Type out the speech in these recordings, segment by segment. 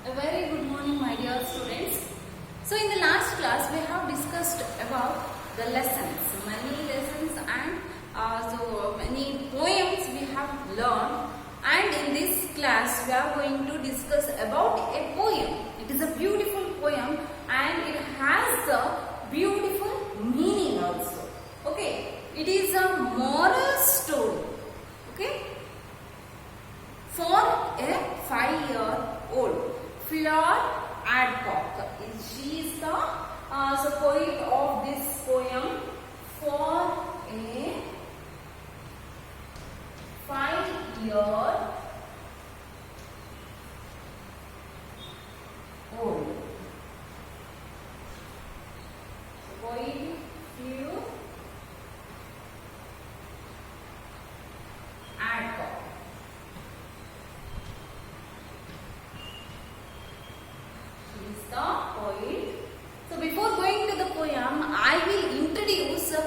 A very good morning, my dear students. So, in the last class, we have discussed about the lessons, many lessons and so many poems we have learned. And in this class, we are going to discuss about a poem. It is a beautiful poem and it has a beautiful meaning also. Okay, it is a moral story. Okay, for a 5-year-old. Fleur Adcock. She is the poet of this poem. For a 5-year-old. Poet Fleur Adcock. The poet. So before going to the poem, I will introduce the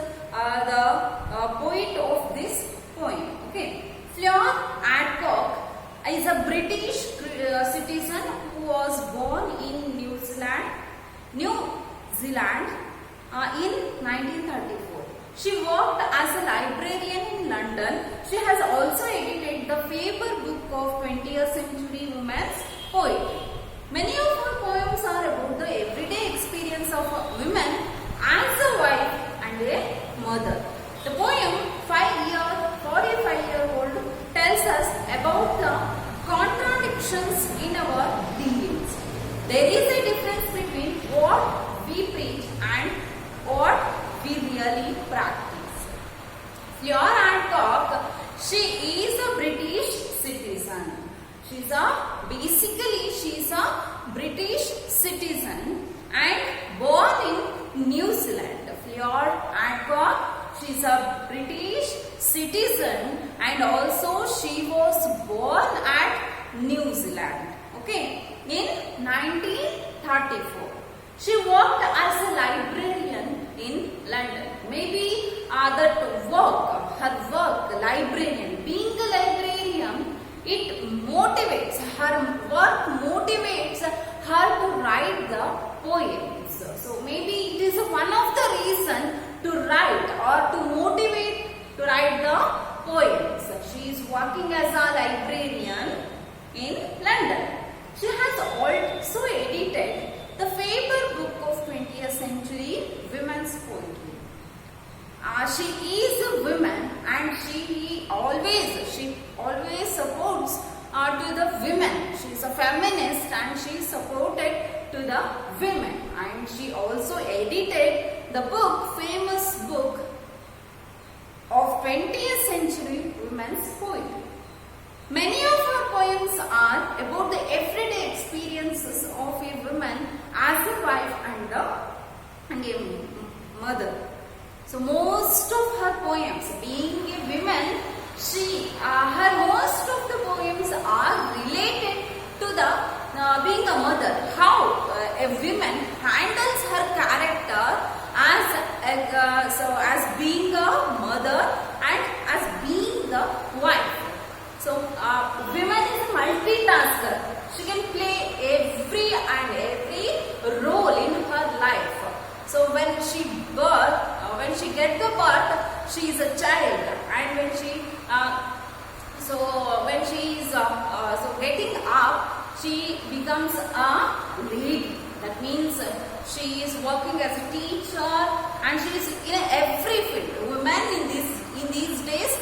poet of this poem. Okay, Fleur Adcock is a British citizen who was born in New Zealand in 1934. She worked as a librarian in London. She has also edited the Faber book of 20th century women's poetry. Many of her poems are about the everyday experience of women as a wife and a mother. The poem 45-year-old tells us about the contradictions in our dealings. There is a difference between what we preach and what we really practice. Fleur Adcock, she is a British citizen. She's a British citizen and born in New Zealand. Fleur Adcock, she's a British citizen and also she was born at New Zealand. Okay, in 1934. She worked as a librarian in London. Maybe her work, librarian, being a librarian, it motivates, her work motivates her to write the poems. So maybe it is one of the reasons to write or to motivate to write the poems. She is working as a librarian in London. She has also edited the Faber book of 20th century women's poetry. She is a woman and she always supports to the women. She is a feminist and she supported to the women, and she also edited the famous book of 20th century women's poetry. Many of her poems are about the everyday experiences of a woman as a wife and a mother. So most of her poems, being a woman, most of the poems are related to the being a mother. How a woman handles her character as being a mother and as being the wife. So woman is a multitasker. She can play every role in her life. So when she gets the birth, she is a child, and when she is getting up, she becomes a lady. That means she is working as a teacher, and she is in every field. Women in these days,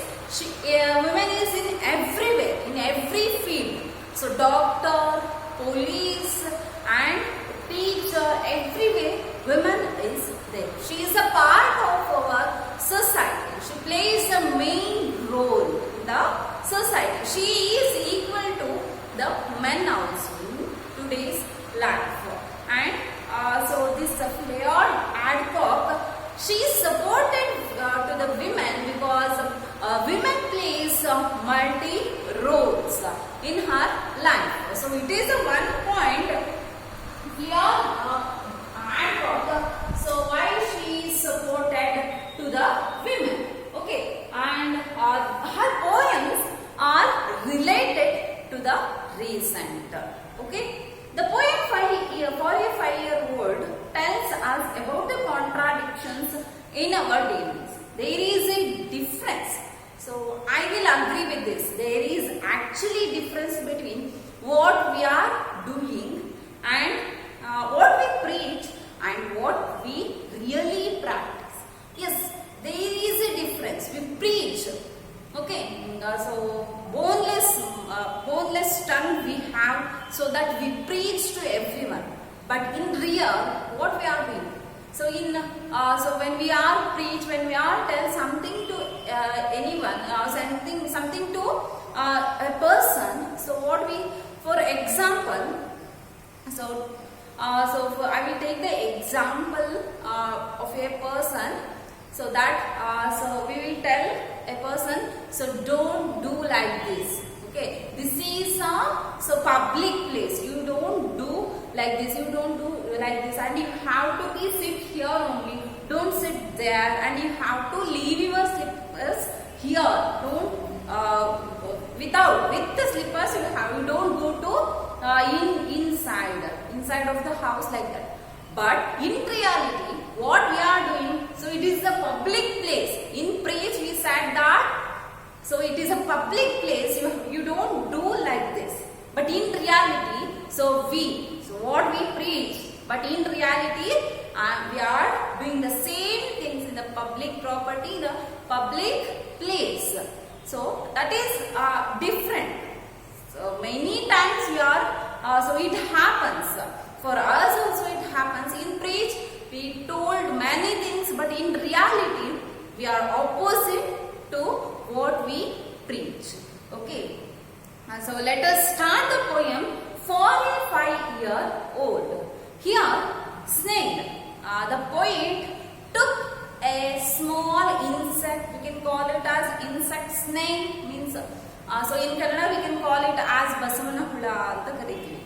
women is in everywhere, in every field. So doctor, police, and teacher, everywhere women is there. She is a part of our society. She plays a main role in the society. She is equal to the men also in today's life. And so this Fleur Adcock, she is supported to the women because women plays multi roles in her life. So it is a one point Fleur Adcock. So why she is supported to the women? Okay, and her poems are related to the recent. Okay, the in our dealings. There is a difference. So I will agree with this. There is actually difference between what we are doing and what we preach and what we really practice. Yes, there is a difference. We preach. Okay, so boneless tongue we have so that we preach to everyone. But in real, what we are doing? So when we are preach, when we are tell something to anyone, something to a person. So what we, for example, I will take the example of a person. So that so we will tell a person. So don't do like this. Okay, this is a public place. You don't do like this. You don't do like this, and you have to be sit here only. Don't sit there, and you have to leave your slippers here. Don't with the slippers you don't go to inside of the house like that. But in reality, what we are doing, so it is a public place. In preach we said that. So it is a public place, you don't do like this. But in reality, so what we preach, but in reality, we are doing the same things in the public property, the public place. So that is different. So many times we are, so it happens. For us also it happens. In preach, we told many things, but in reality, we are opposite to what we preach. Okay. So let us start the poem for a 5-year-old. Here, snake. The poet took a small insect. We can call it as insect. Snake means. So in Kannada we can call it as Basavana Hula anta karithili.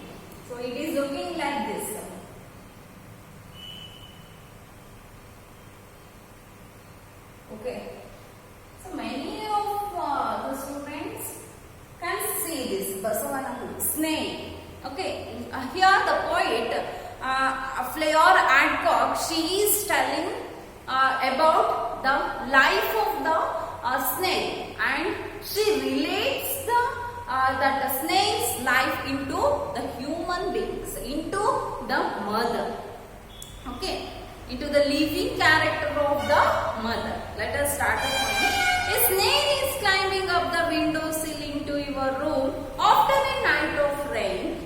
So it is looking like this. Okay. So many of the students can see this Basavana snake. Okay. Here the poet Fleur Adcock, she is telling about the life of the snake, and she relates the snake's life into the human beings, into the mother. Okay. Into the living character of the mother. Let us start the poem. A snake is climbing up the window sill into your room after a night of rain.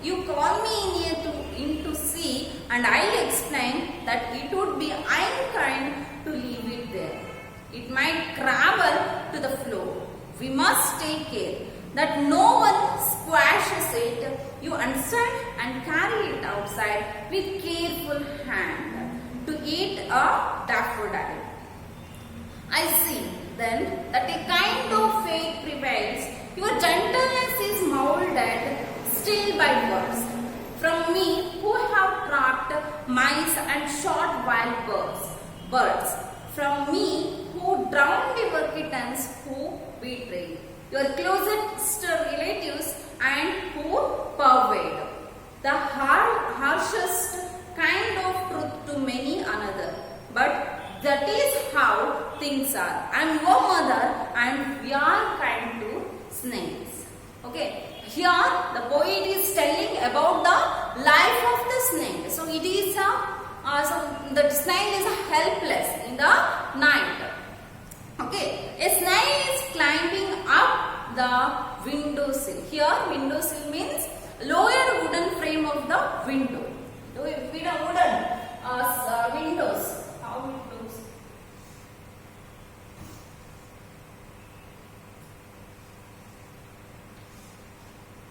You call me in to see, and I'll explain that it would be unkind to leave it there. It might crawl to the floor. We must take care that no one squashes it. You understand, and carry it outside with careful hand to eat a daffodil. I see then that a kind of faith prevails. Your gentleness is molded still by words. From me who have trapped mice and shot wild birds. From me who drowned your kittens, who betrayed your closest relatives and who pervade the harshest kind of truth to many another. But that is how things are. I am your mother and we are kind to snakes. Okay. Here the poet is telling about the life of the snake. So it is so the snake is helpless in the night. Okay. A snake is climbing up the windowsill. Here windowsill means lower wooden frame of the window. Wooden windows. How windows?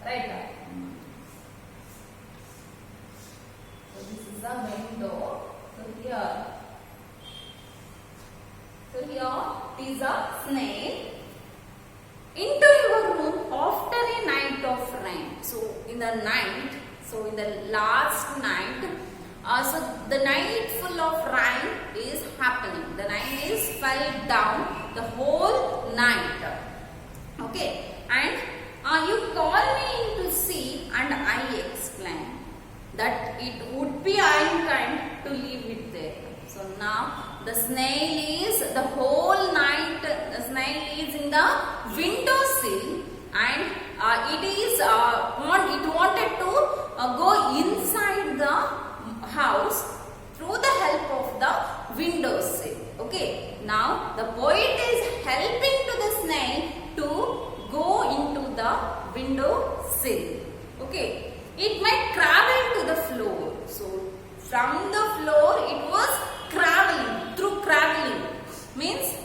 Right. So this is the window. So here is a snake into your room after a night of rain. So in the night, so in the last night, so the night full of rain is happening. The rain is fell down the whole night. Okay, and you call me in to see, and I explain that it would be unkind to leave it there. So the snail is the whole night. The snail is in the windowsill, and it wanted to go inside the house through the help of the windowsill. Okay. Now the poet is helping to the snail to go into the windowsill. Okay. It might travel to the floor. So from the floor it was traveling. Through traveling means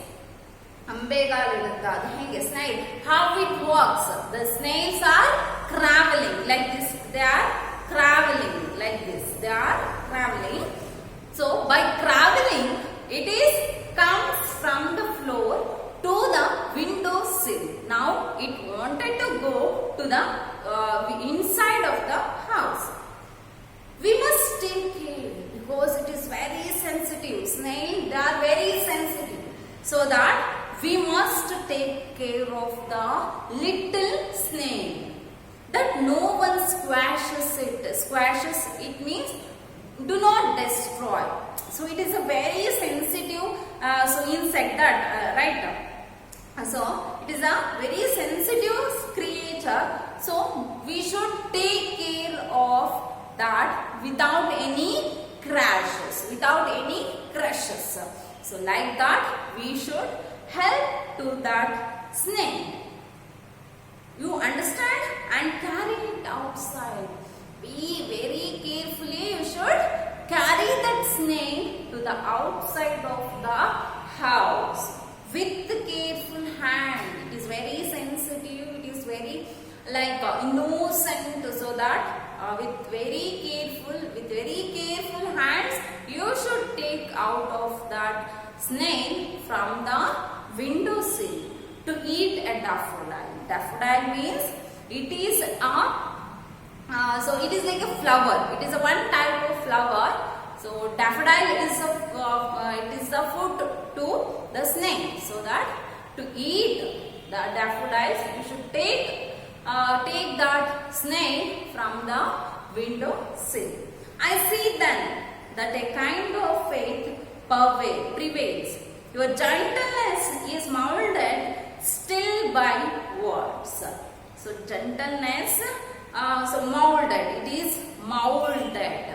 snail. How it walks? The snails are traveling like this. They are traveling like this. They are traveling. So by traveling, it is comes from the floor to the window sill. Now it wanted to go to the inside of the house. We must take care because it is very sensitive. Snails, they are very sensitive. So that we must take care of the little snail. That no one squashes it. Squashes it means do not destroy. So it is a very sensitive insect that right. So it is a very sensitive creature. So we should take care of that without any crashes, without any crushes. So like that we should help to that snail. You understand? And carry it outside. Be very carefully. You should carry that snail to the outside of the house with careful hand. It is very sensitive. It is very innocent. So that with very careful hands, you should take out of that snail from the windowsill to eat a daffodil. Daffodil means it is it is like a flower. It is a one type of flower. So daffodil is a food to the snail. So that to eat the daffodils, you should take that snail from the windowsill. I see then that a kind of faith prevails. Your gentleness is molded still by words. So gentleness, molded. It is molded.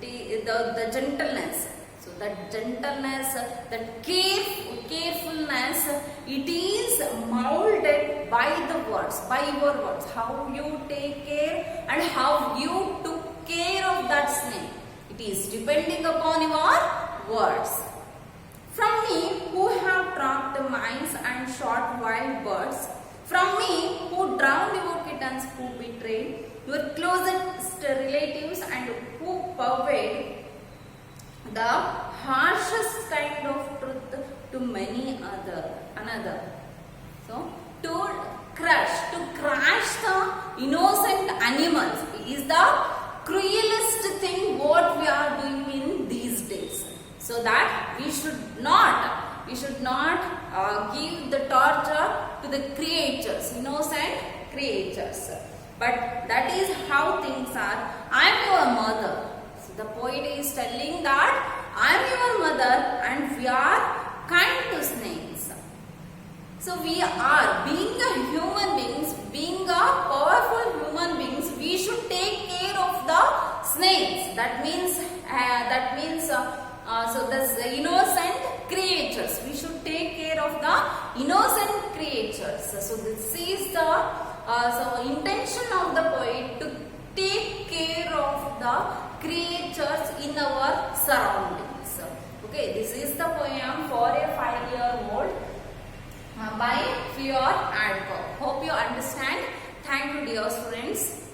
The gentleness. So that gentleness, that carefulness, it is molded by the words, by your words. How you take care and how you took care of that snake. It is depending upon your words. From me who have trapped mice and shot wild birds, from me who drowned your kittens, who betrayed your closest relatives and who purveyed the harshest kind of truth to another. So to crush the innocent animals is the cruelest thing what we are doing in these days. So that we should not give the torture to the creatures, innocent creatures. But that is how things are. I am your mother. So the poet is telling that I am your mother and we are kind to snakes. So we are, being a human beings, being a powerful human beings, we should take care of the snakes. That means the innocent creatures. We should take care of the innocent creatures. So this is the intention of the poet, to take care of the creatures in our surroundings. Okay, this is the poem for a 5-year-old by Fior Adcock. Hope you understand. Thank you, dear students.